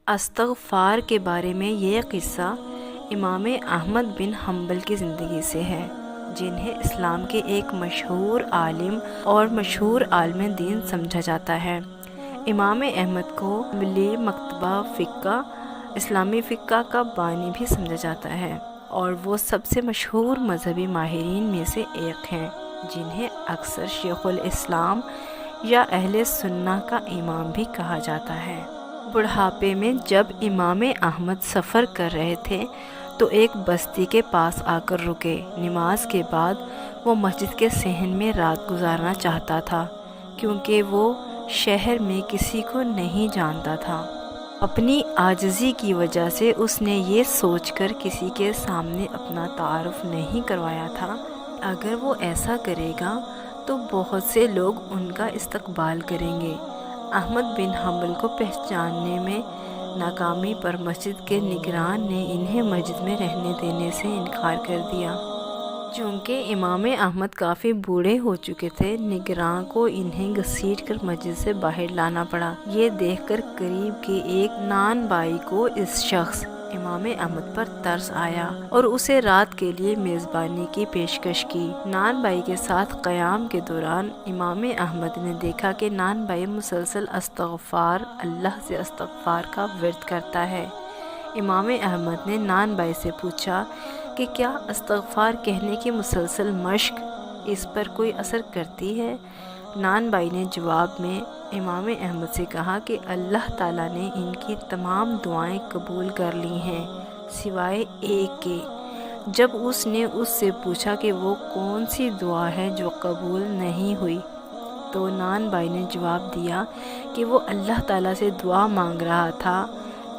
استغفار کے بارے میں یہ قصہ امام احمد بن حنبل کی زندگی سے ہے، جنہیں اسلام کے ایک مشہور عالم اور مشہور عالم دین سمجھا جاتا ہے۔ امام احمد کو ولی مکتبہ فقہ، اسلامی فقہ کا بانی بھی سمجھا جاتا ہے، اور وہ سب سے مشہور مذہبی ماہرین میں سے ایک ہیں، جنہیں اکثر شیخ الاسلام یا اہل سنہ کا امام بھی کہا جاتا ہے۔ بڑھاپے میں جب امام احمد سفر کر رہے تھے تو ایک بستی کے پاس آ کر رکے۔ نماز کے بعد وہ مسجد کے صحن میں رات گزارنا چاہتا تھا، کیونکہ وہ شہر میں کسی کو نہیں جانتا تھا۔ اپنی عاجزی کی وجہ سے اس نے یہ سوچ کر کسی کے سامنے اپنا تعارف نہیں کروایا تھا، اگر وہ ایسا کرے گا تو بہت سے لوگ ان کا استقبال کریں گے۔ احمد بن حنبل کو پہچاننے میں ناکامی پر مسجد کے نگران نے انہیں مسجد میں رہنے دینے سے انکار کر دیا۔ چونکہ امام احمد کافی بوڑھے ہو چکے تھے، نگراں کو انہیں گھسیٹ کر مسجد سے باہر لانا پڑا۔ یہ دیکھ کر قریب کے ایک نان بائی کو اس شخص امام احمد پر ترس آیا اور اسے رات کے لیے میزبانی کی پیشکش کی۔ نان بائی کے ساتھ قیام کے دوران امام احمد نے دیکھا کہ نان بائی مسلسل اللہ سے استغفار کا ورد کرتا ہے۔ امام احمد نے نان بائی سے پوچھا کہ کیا استغفار کہنے کی مسلسل مشق اس پر کوئی اثر کرتی ہے؟ نان بائی نے جواب میں امام احمد سے کہا کہ اللہ تعالیٰ نے ان کی تمام دعائیں قبول کر لی ہیں سوائے ایک کے۔ جب اس نے اس سے پوچھا کہ وہ کون سی دعا ہے جو قبول نہیں ہوئی، تو نان بائی نے جواب دیا کہ وہ اللہ تعالیٰ سے دعا مانگ رہا تھا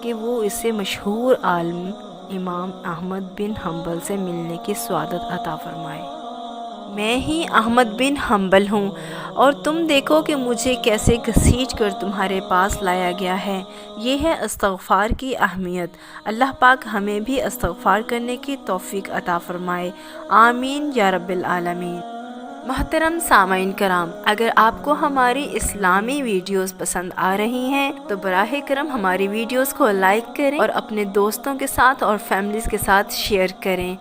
کہ وہ اسے مشہور عالم امام احمد بن حنبل سے ملنے کی سعادت عطا فرمائے۔ میں ہی احمد بن حنبل ہوں، اور تم دیکھو کہ مجھے کیسے گھسیٹ کر تمہارے پاس لایا گیا ہے۔ یہ ہے استغفار کی اہمیت۔ اللہ پاک ہمیں بھی استغفار کرنے کی توفیق عطا فرمائے، آمین یا رب العالمین۔ محترم سامعین کرام، اگر آپ کو ہماری اسلامی ویڈیوز پسند آ رہی ہیں تو براہ کرم ہماری ویڈیوز کو لائک کریں اور اپنے دوستوں کے ساتھ اور فیملیز کے ساتھ شیئر کریں۔